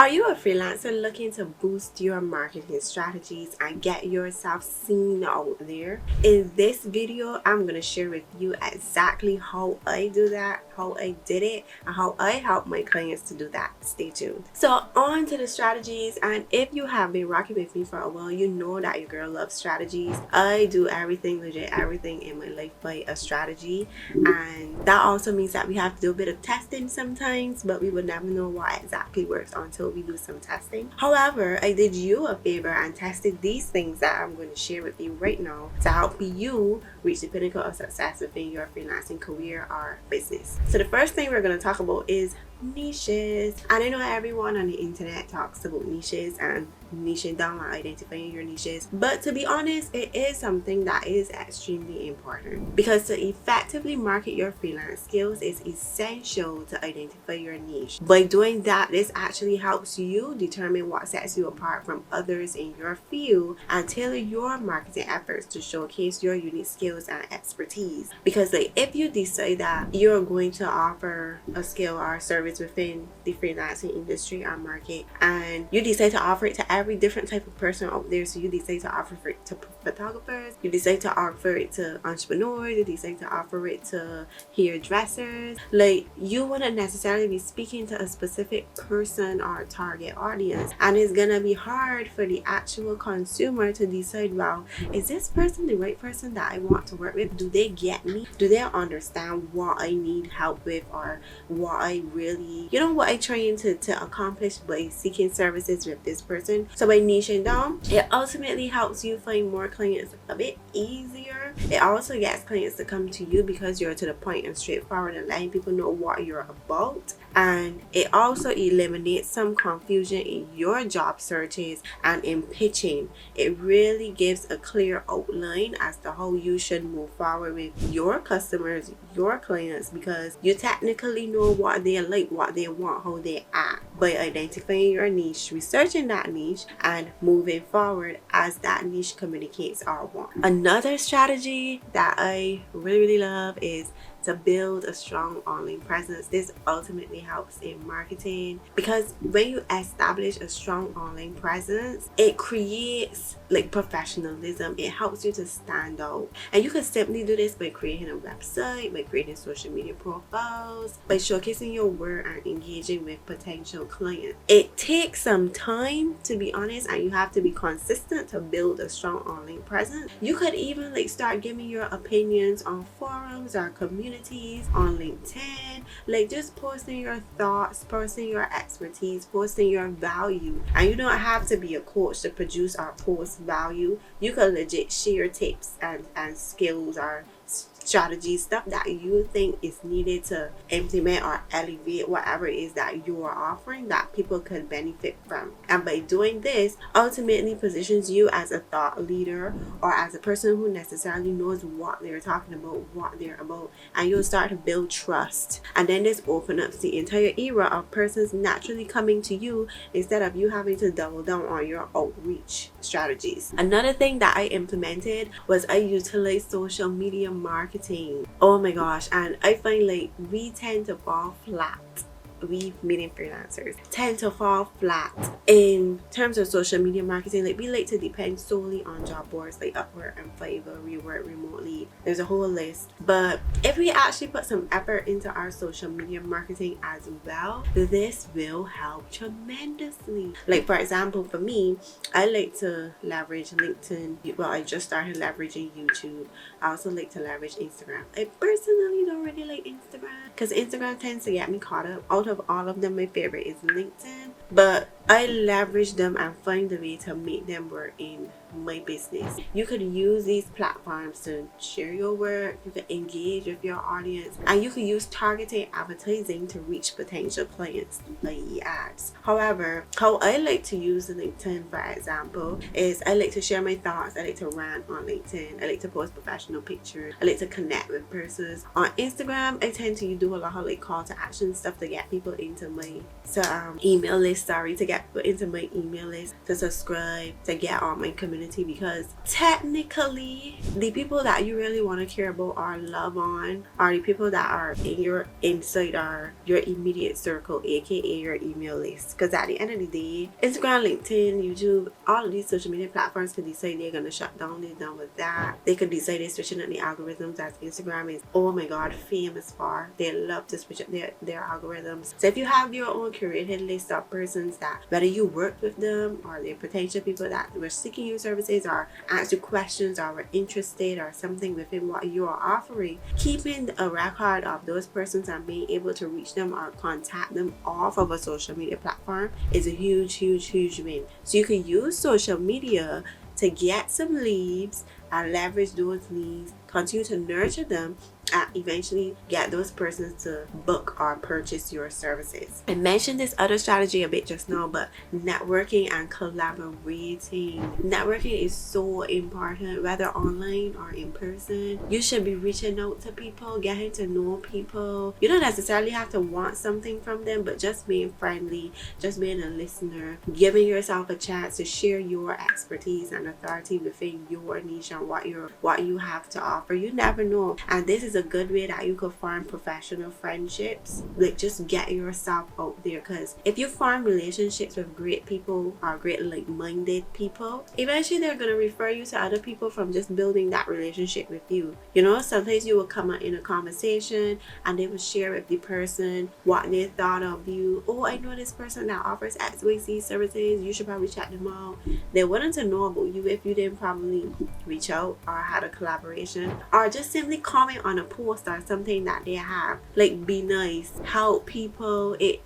Are you a freelancer looking to boost your marketing strategies and get yourself seen out there? In this video, I'm going to share with you exactly how I do that, how I did it, and how I help my clients to do that. Stay tuned. So on to the strategies, and if you have been rocking with me for a while, you know that your girl loves strategies. I do everything, legit everything in my life by a strategy, and that also means that we have to do a bit of testing sometimes, but we would never know what exactly works until we do some testing. However, I did you a favor and tested these things that I'm going to share with you right now to help you reach the pinnacle of success within your freelancing career or business. So the first thing we're going to talk about is niches. And I know everyone on the internet talks about niches and niching down or identifying your niches, but to be honest, it is something that is extremely important, because to effectively market your freelance skills is essential to identify your niche. By doing that, this actually helps you determine what sets you apart from others in your field and tailor your marketing efforts to showcase your unique skills and expertise. Because if you decide that you're going to offer a skill or a service within the freelancing industry or market, and you decide to offer it to every different type of person out there, so you decide to offer it to photographers, you decide to offer it to entrepreneurs, you decide to offer it to hairdressers, you wouldn't necessarily be speaking to a specific person or target audience, and it's gonna be hard for the actual consumer to decide, well, is this person the right person that I want to work with? Do they get me? Do they understand what I need help with, or what I really, what I'm trying to accomplish by seeking services with this person? So by niching down, it ultimately helps you find more clients a bit easier. It also gets clients to come to you because you're to the point and straightforward and letting people know what you're about. And it also eliminates some confusion in your job searches and in pitching. It really gives a clear outline as to how you should move forward with your customers, your clients, because you technically know what they like, what they want, how they act, by identifying your niche, researching that niche, and moving forward as that niche communicates our want. Another strategy that I really love is to build a strong online presence. This ultimately helps in marketing, because when you establish a strong online presence, it creates professionalism. It helps you to stand out, and you can simply do this by creating a website, by creating social media profiles, by showcasing your work and engaging with potential clients. It takes some time, to be honest, and you have to be consistent to build a strong online presence. You could even start giving your opinions on forums or communities on LinkedIn, just posting your thoughts, posting your expertise, posting your value. And you don't have to be a coach to produce or post value. You can legit share tips and skills or strategies, stuff that you think is needed to implement or elevate whatever it is that you are offering that people could benefit from. And by doing this, ultimately positions you as a thought leader or as a person who necessarily knows what they're talking about, what they're about, and you'll start to build trust. And then this opens up the entire era of persons naturally coming to you instead of you having to double down on your outreach strategies. Another thing that I implemented was I utilized social media marketing. Oh my gosh, and I find we tend to fall flat. We, meaning freelancers, tend to fall flat in terms of social media marketing. We like to depend solely on job boards like Upwork and Fiverr. We work remotely. There's a whole list. But if we actually put some effort into our social media marketing as well, this will help tremendously. For example, for me, I like to leverage LinkedIn. Well, I just started leveraging YouTube. I also like to leverage Instagram. I personally don't really like Instagram because Instagram tends to get me caught up. Out of all of them, my favorite is LinkedIn, but I leverage them and find a way to make them work in my business. You could use these platforms to share your work, you could engage with your audience, and you could use targeted advertising to reach potential clients, i.e. ads. However, how I like to use LinkedIn, for example, is I like to share my thoughts. I like to rant on LinkedIn. I like to post professional pictures. I like to connect with persons. On Instagram, I tend to do a lot of call to action stuff to get people into my email list, to get people into my email list, to subscribe, to get on my community community, because technically the people that you really want to care about or love on are the people that are in your inside or your immediate circle, aka your email list. Because at the end of the day, Instagram, LinkedIn, YouTube, all of these social media platforms could decide they're gonna shut down. They're done with that. They could decide they're switching up the algorithms, as Instagram is, oh my god, famous for. They love to switch up their algorithms. So if you have your own curated list of persons that whether you work with them or they're potential people that were seeking your services or asked you questions or were interested or something within what you are offering, keeping a record of those persons and being able to reach them or contact them off of a social media platform is a huge win. So you can use social media to get some leads and leverage those leads, continue to nurture them, and eventually get those persons to book or purchase your services. I mentioned this other strategy a bit just now, but networking and collaborating. Networking is so important, whether online or in person. You should be reaching out to people, getting to know people. You don't necessarily have to want something from them, but just being friendly, just being a listener, giving yourself a chance to share your expertise and authority within your niche and what you have to offer. You never know, and this is a good way that you could form professional friendships. Like, just get yourself out there, because if you form relationships with great people or great like-minded people, eventually they're going to refer you to other people from just building that relationship with you. You know, sometimes you will come out in a conversation and they will share with the person what they thought of you. Oh, I know this person that offers XYZ services, you should probably check them out. They wanted to know about you if you didn't probably reach out or had a collaboration, or just simply comment on a post or something that they have. Like, be nice, help people. It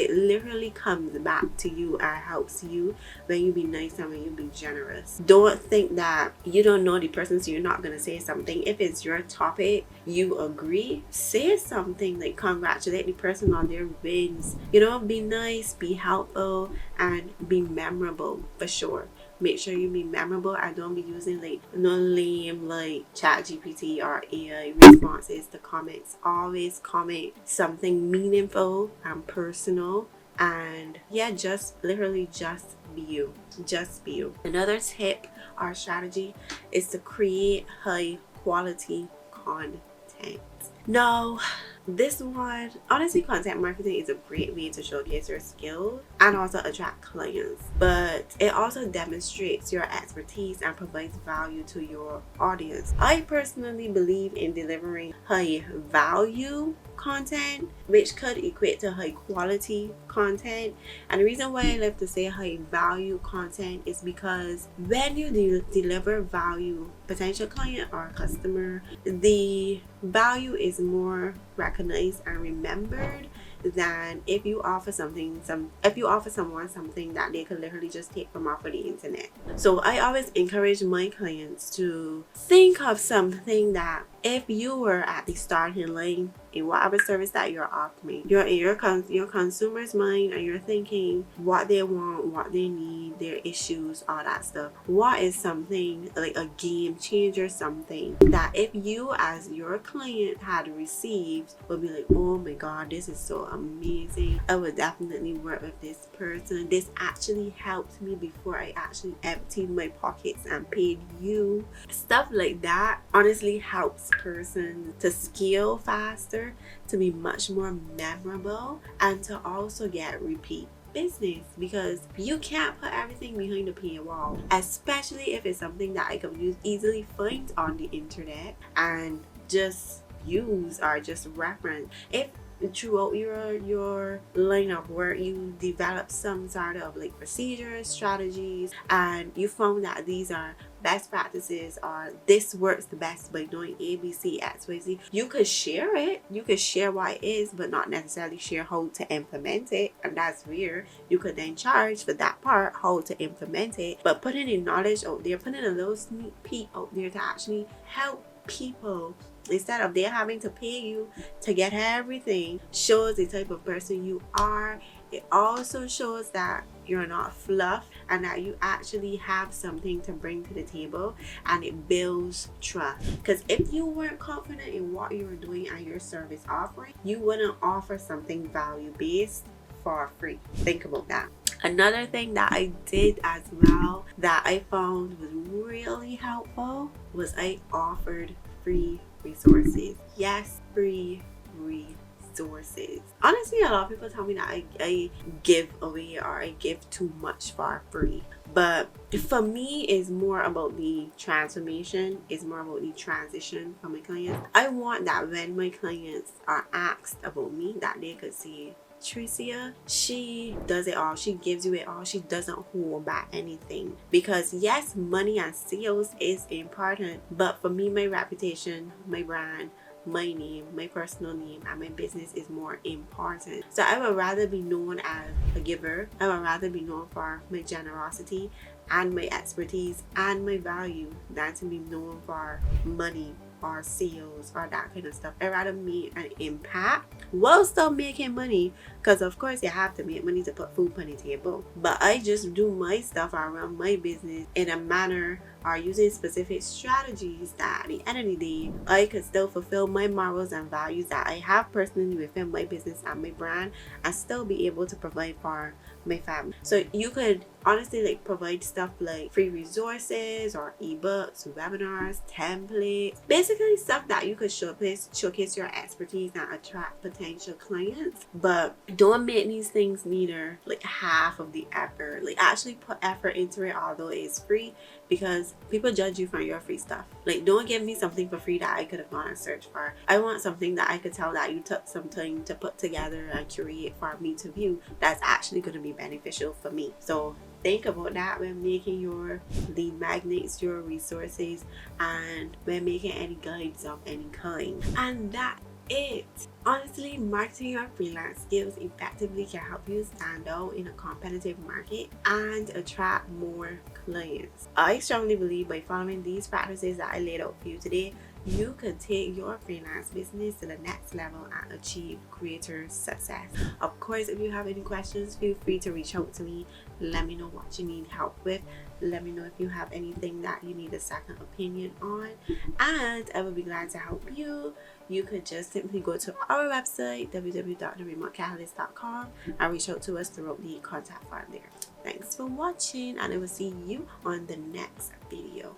literally comes back to you or helps you when you be nice and when you be generous. Don't think that you don't know the person, so you're not gonna say something. If it's your topic, you agree, say something. Like, congratulate the person on their wins. You know, be nice, be helpful, and be memorable for sure. Make sure you be memorable and don't be using like no lame like ChatGPT or AI responses to comments. Always comment something meaningful and personal, and yeah, just literally just be you. Just be you. Another tip or strategy is to create high quality content. Now, this one, honestly, content marketing is a great way to showcase your skills and also attract clients, but it also demonstrates your expertise and provides value to your audience. I personally believe in delivering high value content, which could equate to high quality content. And the reason why I love to say high value content is because when you deliver value, potential client or customer, the value is more recognized and remembered than if you offer someone something that they could literally just take from off of the internet. So I always encourage my clients to think of something that if you were at the starting line in whatever service that you're offering, you're in your consumer's mind and you're thinking what they want, what they need, their issues, all that stuff. What is something like a game changer, something that if you as your client had received would be like, oh my god, this is so amazing, I would definitely work with this person. This actually helped me before I actually emptied my pockets and paid you. Stuff like that honestly helps person to scale faster, to be much more memorable, and to also get repeat business, because you can't put everything behind a paywall, especially if it's something that I can easily find on the internet and just use or just reference. If throughout your line of work you develop some sort of like procedures, strategies, and you found that these are best practices or this works the best by doing ABC, XYZ, you could share it. You could share what it is, but not necessarily share how to implement it. And that's where you could then charge for that part, how to implement it. But putting the knowledge out there, putting a little sneak peek out there to actually help people instead of they having to pay you to get everything, shows the type of person you are. It also shows that you're not fluff and that you actually have something to bring to the table, and it builds trust. Because if you weren't confident in what you were doing and your service offering, you wouldn't offer something value based for free. Think about that. Another thing that I did as well that I found was really helpful was I offered free resources. Yes, free resources. Honestly, a lot of people tell me that I give away or I give too much for free. But for me, it's more about the transformation, it's more about the transition for my clients. I want that when my clients are asked about me, that they could see Tricia, she does it all. She gives you it all. She doesn't hold back anything. Because yes, money and sales is important, but for me, my reputation, my brand, my name, my personal name, and my business is more important. So I would rather be known as a giver. I would rather be known for my generosity and my expertise and my value than to be known for money or sales or that kind of stuff. I'd rather make an impact while still making money, because of course you have to make money to put food on the table. But I just do my stuff around my business in a manner or using specific strategies that at the end of the day I could still fulfill my morals and values that I have personally within my business and my brand, and still be able to provide for my family. So you could honestly like provide stuff like free resources or ebooks, webinars, templates, basically stuff that you could showcase your expertise and attract potential clients. But don't make these things neither like half of the effort. Like actually put effort into it, although it's free, because people judge you for your free stuff. Like don't give me something for free that I could have gone and searched for. I want something that I could tell that you took some time to put together and curate for me to view, that's actually going to be beneficial for me. So think about that when making your lead magnets, your resources, and when making any guides of any kind. And that it. Honestly, marketing your freelance skills effectively can help you stand out in a competitive market and attract more clients. I strongly believe by following these practices that I laid out for you today, you could take your freelance business to the next level and achieve greater success. Of course, if you have any questions, feel free to reach out to me. Let me know what you need help with. Let me know if you have anything that you need a second opinion on, and I will be glad to help you. You could just simply go to our website, www.theremotecatalyst.com, and reach out to us through the contact form there. Thanks for watching, and I will see you on the next video.